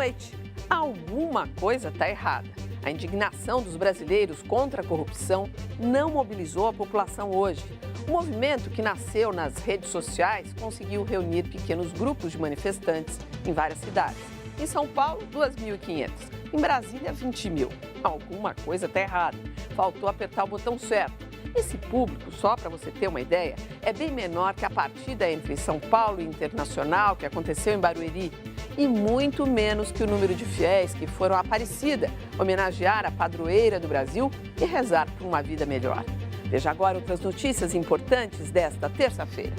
Leite. Alguma coisa está errada. A indignação dos brasileiros contra a corrupção não mobilizou a população hoje. O movimento, que nasceu nas redes sociais, conseguiu reunir pequenos grupos de manifestantes em várias cidades. Em São Paulo, 2.500. Em Brasília, 20 mil. Alguma coisa está errada. Faltou apertar o botão certo. Esse público, só para você ter uma ideia, é bem menor que a partida entre São Paulo e Internacional, que aconteceu em Barueri, e muito menos que o número de fiéis que foram à Aparecida homenagear a padroeira do Brasil e rezar por uma vida melhor. Veja agora outras notícias importantes desta terça-feira.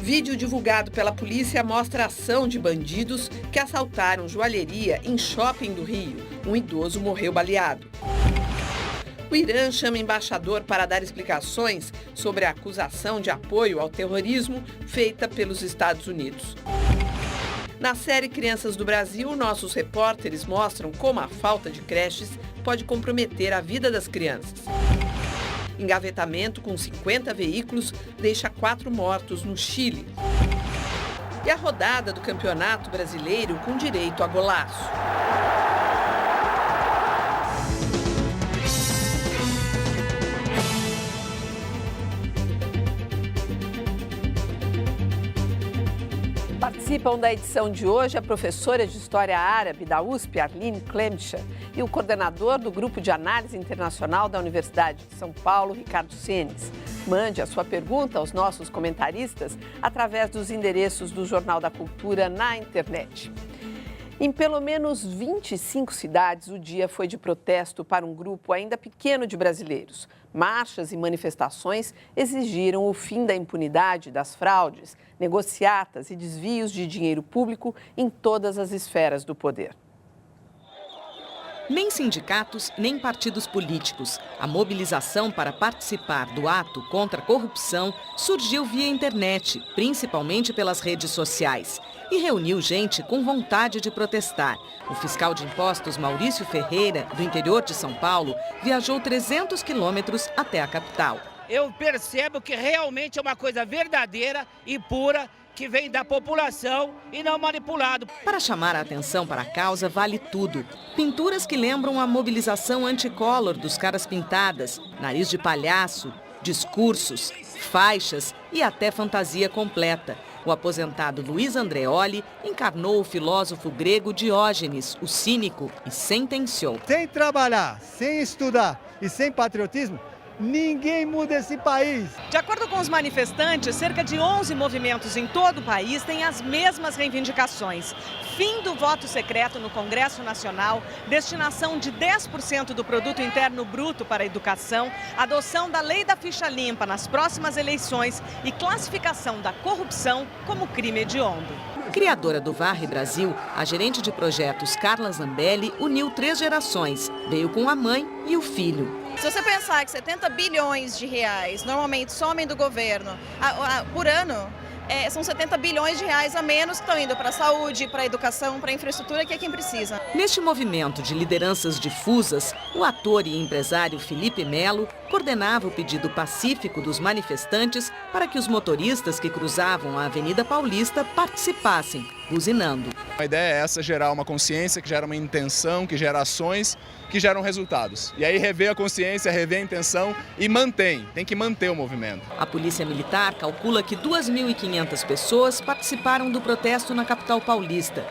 Vídeo divulgado pela polícia mostra a ação de bandidos que assaltaram joalheria em shopping do Rio. Um idoso morreu baleado. O Irã chama embaixador para dar explicações sobre a acusação de apoio ao terrorismo feita pelos Estados Unidos. Na série Crianças do Brasil, nossos repórteres mostram como a falta de creches pode comprometer a vida das crianças. Engavetamento com 50 veículos deixa 4 mortos no Chile. E a rodada do Campeonato Brasileiro com direito a golaço. Participam da edição de hoje a professora de História Árabe da USP, Arline Klemscher, e o coordenador do Grupo de Análise Internacional da Universidade de São Paulo, Ricardo Senes. Mande a sua pergunta aos nossos comentaristas através dos endereços do Jornal da Cultura na internet. Em pelo menos 25 cidades, o dia foi de protesto para um grupo ainda pequeno de brasileiros. Marchas e manifestações exigiram o fim da impunidade das fraudes, negociatas e desvios de dinheiro público em todas as esferas do poder. Nem sindicatos, nem partidos políticos. A mobilização para participar do ato contra a corrupção surgiu via internet, principalmente pelas redes sociais. E reuniu gente com vontade de protestar. O fiscal de impostos Maurício Ferreira, do interior de São Paulo, viajou 300 quilômetros até a capital. Eu percebo que realmente é uma coisa verdadeira e pura, que vem da população e não manipulado. Para chamar a atenção para a causa, vale tudo. Pinturas que lembram a mobilização anticolor dos caras pintadas, nariz de palhaço, discursos, faixas e até fantasia completa. O aposentado Luiz Andreoli encarnou o filósofo grego Diógenes, o cínico e sentenciou. Sem trabalhar, sem estudar e sem patriotismo, ninguém muda esse país. De acordo com os manifestantes, cerca de 11 movimentos em todo o país têm as mesmas reivindicações. Fim do voto secreto no Congresso Nacional, destinação de 10% do produto interno bruto para a educação, adoção da lei da ficha limpa nas próximas eleições e classificação da corrupção como crime hediondo. Criadora do Varre Brasil, a gerente de projetos Carla Zambelli uniu 3 gerações. Veio com a mãe e o filho. Se você pensar que 70 bilhões de reais normalmente somem do governo por ano, são 70 bilhões de reais a menos que estão indo para a saúde, para a educação, para a infraestrutura, que é quem precisa. Neste movimento de lideranças difusas, o ator e empresário Felipe Melo coordenava o pedido pacífico dos manifestantes para que os motoristas que cruzavam a Avenida Paulista participassem, buzinando. A ideia é essa, gerar uma consciência, que gera uma intenção, que gera ações, que geram resultados. E aí rever a consciência, rever a intenção e tem que manter o movimento. A Polícia Militar calcula que 2.500 pessoas participaram do protesto na capital paulista.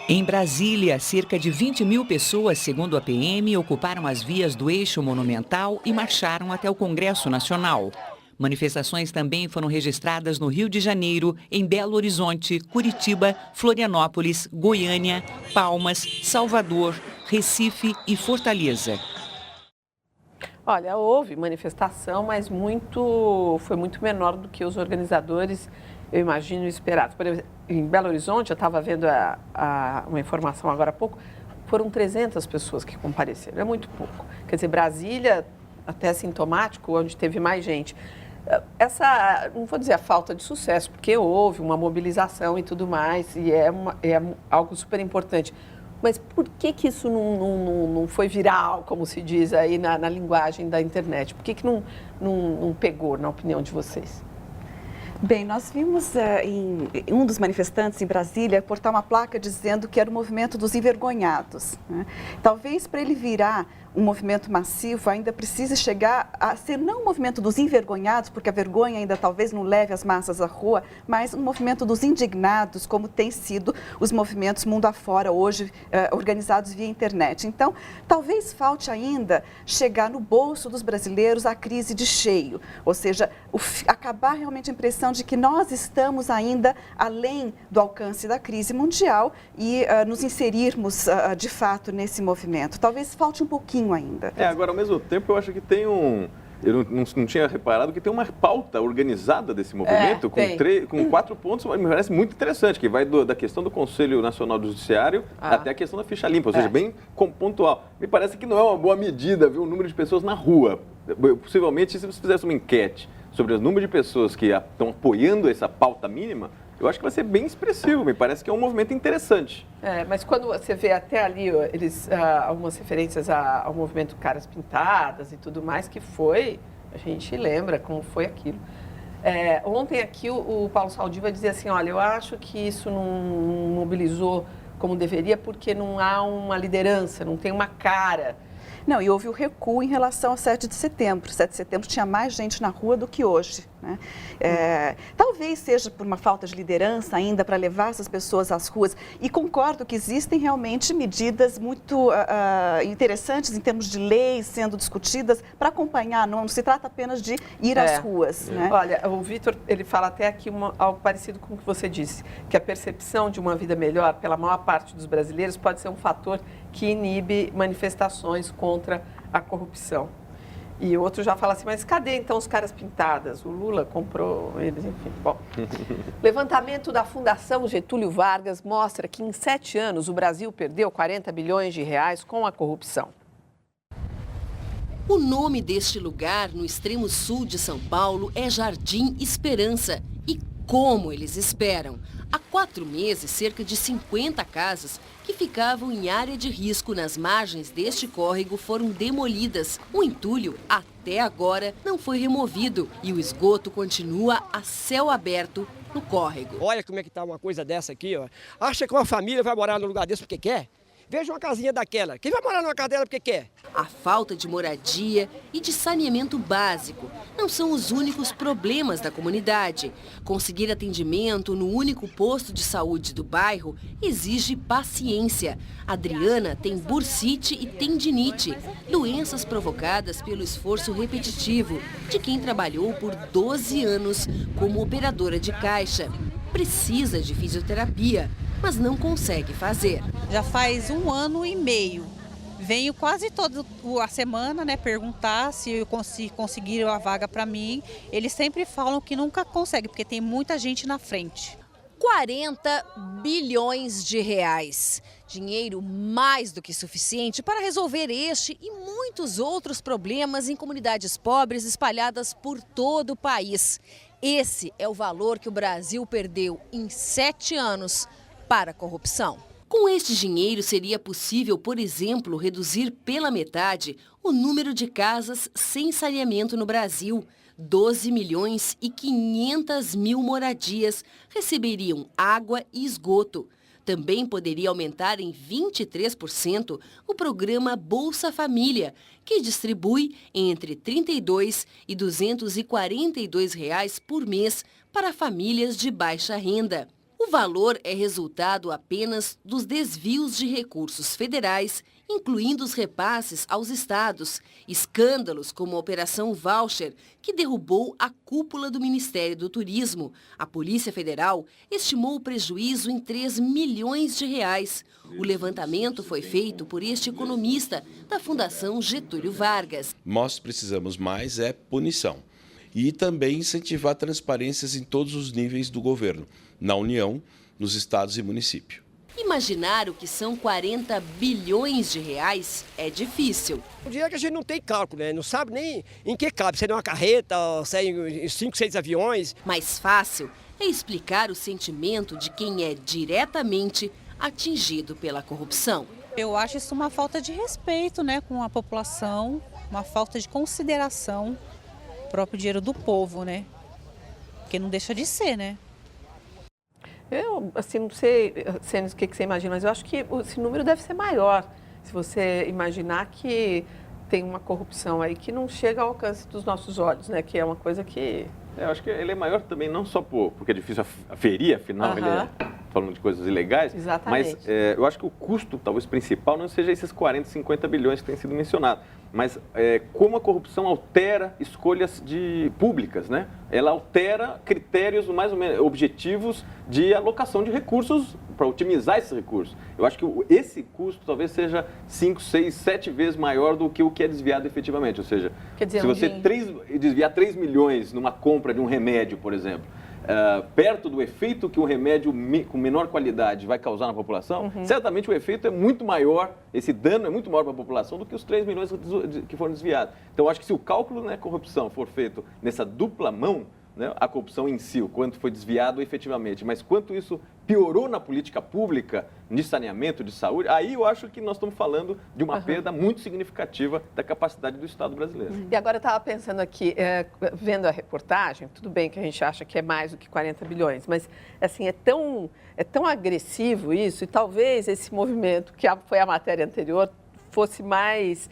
Em Brasília, cerca de 20 mil pessoas, segundo a PM, ocuparam as vias do Eixo Monumental e marcharam até o Congresso Nacional. Manifestações também foram registradas no Rio de Janeiro, em Belo Horizonte, Curitiba, Florianópolis, Goiânia, Palmas, Salvador, Recife e Fortaleza. Olha, houve manifestação, mas foi muito menor do que os organizadores, eu imagino, esperados. Por exemplo, em Belo Horizonte, eu estava vendo uma informação agora há pouco, foram 300 pessoas que compareceram, é muito pouco. Quer dizer, Brasília, até sintomático, onde teve mais gente. Não vou dizer a falta de sucesso, porque houve uma mobilização e tudo mais, e é algo super importante. Mas por que isso não foi viral, como se diz aí na linguagem da internet? Por que não pegou, na opinião de vocês? Bem, nós vimos um dos manifestantes em Brasília portar uma placa dizendo que era o movimento dos envergonhados, né? Talvez para ele virar um movimento massivo ainda precise chegar a ser não um movimento dos envergonhados, porque a vergonha ainda talvez não leve as massas à rua, mas um movimento dos indignados, como tem sido os movimentos mundo afora hoje, organizados via internet. Então, talvez falte ainda chegar no bolso dos brasileiros a crise de cheio, ou seja, acabar realmente a impressão de que nós estamos ainda além do alcance da crise mundial e nos inserirmos de fato nesse movimento. Talvez falte um pouquinho ainda. Agora, ao mesmo tempo, eu acho que tem eu não tinha reparado que tem uma pauta organizada desse movimento com 4 pontos, me parece muito interessante, que vai da questão do Conselho Nacional do Judiciário até a questão da ficha limpa, ou seja, bem pontual. Me parece que não é uma boa medida ver o número de pessoas na rua. Possivelmente, se você fizesse uma enquete sobre o número de pessoas que estão apoiando essa pauta mínima, eu acho que vai ser bem expressivo, me parece que é um movimento interessante. Mas quando você vê até ali, algumas referências ao movimento Caras Pintadas e tudo mais, que foi, a gente lembra como foi aquilo. Ontem aqui o Paulo Saldiva dizia assim, olha, eu acho que isso não mobilizou como deveria porque não há uma liderança, não tem uma cara. Não, e houve o recuo em relação ao 7 de setembro. 7 de setembro tinha mais gente na rua do que hoje, né? Talvez seja por uma falta de liderança ainda para levar essas pessoas às ruas. E concordo que existem realmente medidas muito interessantes em termos de leis sendo discutidas para acompanhar. Não se trata apenas de ir às ruas, né? Olha, o Vitor, ele fala até aqui algo parecido com o que você disse, que a percepção de uma vida melhor pela maior parte dos brasileiros pode ser um fator que inibe manifestações contra a corrupção. E outro já fala assim, mas cadê então os caras pintadas? O Lula comprou eles, enfim. Bom, levantamento da Fundação Getúlio Vargas mostra que em 7 anos o Brasil perdeu 40 bilhões de reais com a corrupção. O nome deste lugar no extremo sul de São Paulo é Jardim Esperança. E como eles esperam? Há 4 meses, cerca de 50 casas que ficavam em área de risco nas margens deste córrego foram demolidas. O entulho, até agora, não foi removido e o esgoto continua a céu aberto no córrego. Olha como é que está uma coisa dessa aqui, ó. Acha que uma família vai morar num lugar desse porque quer? Veja uma casinha daquela. Quem vai morar numa casa dela porque quer? A falta de moradia e de saneamento básico não são os únicos problemas da comunidade. Conseguir atendimento no único posto de saúde do bairro exige paciência. Adriana tem bursite e tendinite, doenças provocadas pelo esforço repetitivo de quem trabalhou por 12 anos como operadora de caixa. Precisa de fisioterapia, mas não consegue fazer. Já faz 1 ano e meio. Venho quase toda a semana, né, perguntar se conseguiram a vaga para mim. Eles sempre falam que nunca conseguem, porque tem muita gente na frente. 40 bilhões de reais. Dinheiro mais do que suficiente para resolver este e muitos outros problemas em comunidades pobres espalhadas por todo o país. Esse é o valor que o Brasil perdeu em 7 anos para a corrupção. Com este dinheiro seria possível, por exemplo, reduzir pela metade o número de casas sem saneamento no Brasil. 12 milhões e 500 mil moradias receberiam água e esgoto. Também poderia aumentar em 23% o programa Bolsa Família, que distribui entre R$ 32 e R$ 242 por mês para famílias de baixa renda. O valor é resultado apenas dos desvios de recursos federais, incluindo os repasses aos estados, escândalos como a Operação Voucher, que derrubou a cúpula do Ministério do Turismo. A Polícia Federal estimou o prejuízo em 3 milhões de reais. O levantamento foi feito por este economista da Fundação Getúlio Vargas. Nós precisamos mais punição e também incentivar transparências em todos os níveis do governo, na União, nos estados e municípios. Imaginar o que são 40 bilhões de reais é difícil. O dinheiro que a gente não tem cálculo, né? Não sabe nem em que cabe, se é uma carreta, se é em 5, 6 aviões. Mais fácil é explicar o sentimento de quem é diretamente atingido pela corrupção. Eu acho isso uma falta de respeito, né, com a população, uma falta de consideração, o próprio dinheiro do povo, né? porque não deixa de ser, né? Eu, assim, não sei, Sênis, o que você imagina, mas eu acho que esse número deve ser maior. Se você imaginar que tem uma corrupção aí que não chega ao alcance dos nossos olhos, né? Que é uma coisa que... Eu acho que ele é maior também não só porque é difícil aferir, afinal, ele é falando de coisas ilegais. Exatamente. Mas eu acho que o custo, talvez, principal não seja esses 40, 50 bilhões que têm sido mencionados, mas como a corrupção altera escolhas públicas, né? Ela altera critérios mais ou menos objetivos de alocação de recursos para otimizar esses recursos. Eu acho que esse custo talvez seja 5, 6, 7 vezes maior do que o que é desviado efetivamente. Ou seja, quer dizer, se você desviar 3 milhões numa compra de um remédio, por exemplo, perto do efeito que um remédio com menor qualidade vai causar na população, certamente o efeito é muito maior, esse dano é muito maior para a população do que os 3 milhões que foram desviados. Então, eu acho que se o cálculo da corrupção for feito nessa dupla mão, né, a corrupção em si, o quanto foi desviado efetivamente, mas quanto isso piorou na política pública, de saneamento, de saúde, aí eu acho que nós estamos falando de uma perda muito significativa da capacidade do Estado brasileiro. E agora eu estava pensando aqui, vendo a reportagem, tudo bem que a gente acha que é mais do que 40 bilhões, mas assim, é tão agressivo isso, e talvez esse movimento, que foi a matéria anterior, fosse mais,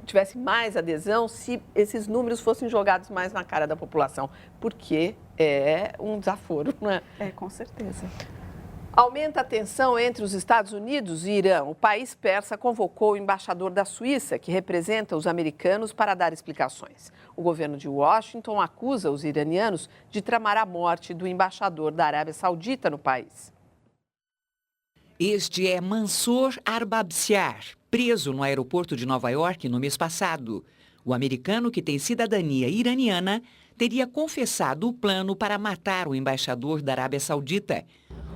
tivesse mais adesão se esses números fossem jogados mais na cara da população, porque é um desaforo, não é? É, com certeza. Aumenta a tensão entre os Estados Unidos e Irã. O país persa convocou o embaixador da Suíça, que representa os americanos, para dar explicações. O governo de Washington acusa os iranianos de tramar a morte do embaixador da Arábia Saudita no país. Este é Mansour Arbabsiar, preso no aeroporto de Nova York no mês passado. O americano, que tem cidadania iraniana, teria confessado o plano para matar o embaixador da Arábia Saudita.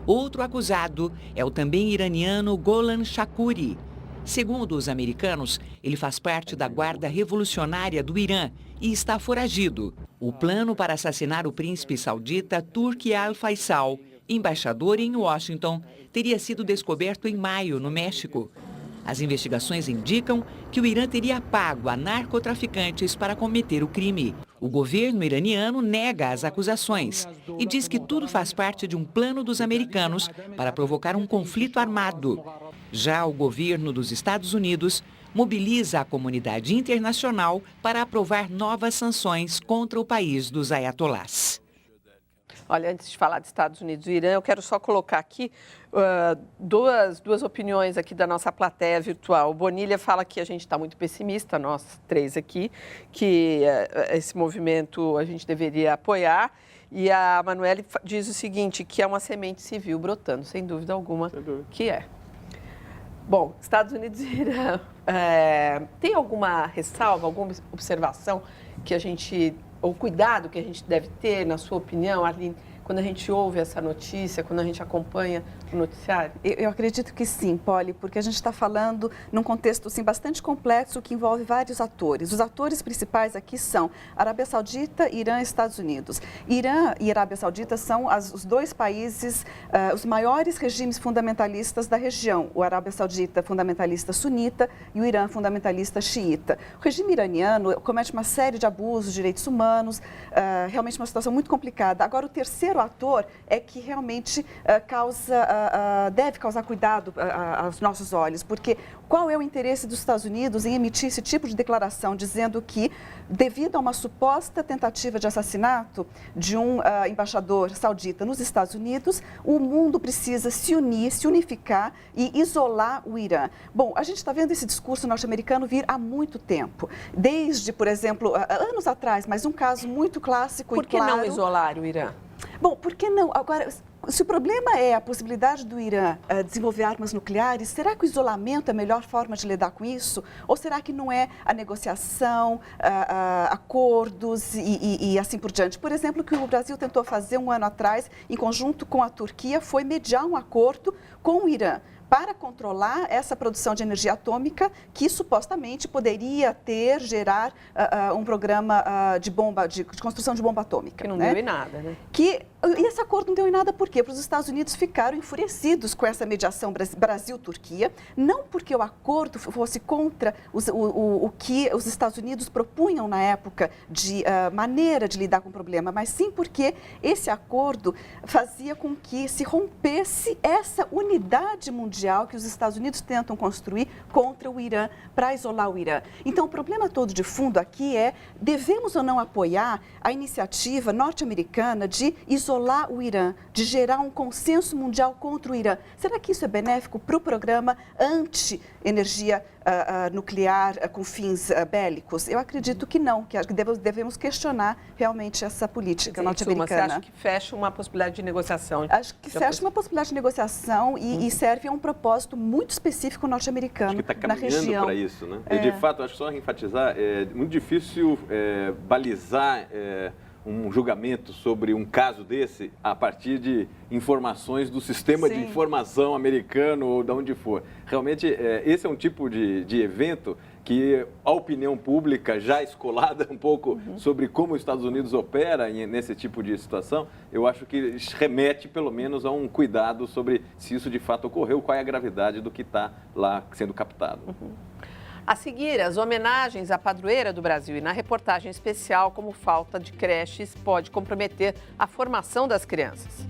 Outro acusado é o também iraniano Golan Shakuri. Segundo os americanos, ele faz parte da Guarda Revolucionária do Irã e está foragido. O plano para assassinar o príncipe saudita Turki Al-Faisal, embaixador em Washington, teria sido descoberto em maio, no México. As investigações indicam que o Irã teria pago a narcotraficantes para cometer o crime. O governo iraniano nega as acusações e diz que tudo faz parte de um plano dos americanos para provocar um conflito armado. Já o governo dos Estados Unidos mobiliza a comunidade internacional para aprovar novas sanções contra o país dos ayatolás. Olha, antes de falar dos Estados Unidos e Irã, eu quero só colocar aqui duas opiniões aqui da nossa plateia virtual. O Bonilha fala que a gente está muito pessimista, nós três aqui, que esse movimento a gente deveria apoiar. E a Manuele diz o seguinte, que é uma semente civil brotando, sem dúvida alguma, que é. Bom, Estados Unidos e Irã, tem alguma ressalva, alguma observação que a gente... ou cuidado que a gente deve ter, na sua opinião, Arline, quando a gente ouve essa notícia, quando a gente acompanha o noticiário? Eu acredito que sim, Polly, porque a gente está falando num contexto assim, bastante complexo que envolve vários atores. Os atores principais aqui são Arábia Saudita, Irã e Estados Unidos. Irã e Arábia Saudita são os dois países, os maiores regimes fundamentalistas da região. O Arábia Saudita fundamentalista sunita e o Irã fundamentalista xiita. O regime iraniano comete uma série de abusos de direitos humanos, realmente uma situação muito complicada. Agora, o terceiro ator é que realmente deve causar cuidado aos nossos olhos, porque qual é o interesse dos Estados Unidos em emitir esse tipo de declaração, dizendo que, devido a uma suposta tentativa de assassinato de um embaixador saudita nos Estados Unidos, o mundo precisa se unir, se unificar e isolar o Irã? Bom, a gente está vendo esse discurso norte-americano vir há muito tempo, desde, por exemplo, anos atrás, mas um caso muito clássico e claro... Por que não isolar o Irã? Bom, por que não? Agora, se o problema é a possibilidade do Irã desenvolver armas nucleares, será que o isolamento é a melhor forma de lidar com isso? Ou será que não é a negociação, acordos e assim por diante? Por exemplo, o que o Brasil tentou fazer um ano atrás, em conjunto com a Turquia, foi mediar um acordo com o Irã para controlar essa produção de energia atômica que supostamente poderia gerar um programa de construção de bomba atômica. Que não deu em nada, né? Que E esse acordo não deu em nada por quê? Porque os Estados Unidos ficaram enfurecidos com essa mediação Brasil-Turquia, não porque o acordo fosse contra o que os Estados Unidos propunham na época de maneira de lidar com o problema, mas sim porque esse acordo fazia com que se rompesse essa unidade mundial que os Estados Unidos tentam construir contra o Irã, para isolar o Irã. Então, o problema todo de fundo aqui é, devemos ou não apoiar a iniciativa norte-americana de isolar o Irã, de gerar um consenso mundial contra o Irã? Será que isso é benéfico para o programa anti-energia nuclear com fins bélicos? Eu acredito que não, que devemos questionar realmente essa política norte-americana. Você acha que fecha uma possibilidade de negociação? Acho que fecha uma possibilidade de negociação e serve a um propósito muito específico norte-americano na região. Está caminhando para isso, né? E de fato, acho que só enfatizar, é muito difícil balizar um julgamento sobre um caso desse a partir de informações do sistema de informação americano ou de onde for. Realmente, esse é um tipo de evento que a opinião pública, já escolada um pouco sobre como os Estados Unidos opera nesse tipo de situação, eu acho que remete pelo menos a um cuidado sobre se isso de fato ocorreu, qual é a gravidade do que está lá sendo captado. A seguir, as homenagens à padroeira do Brasil e na reportagem especial como falta de creches pode comprometer a formação das crianças.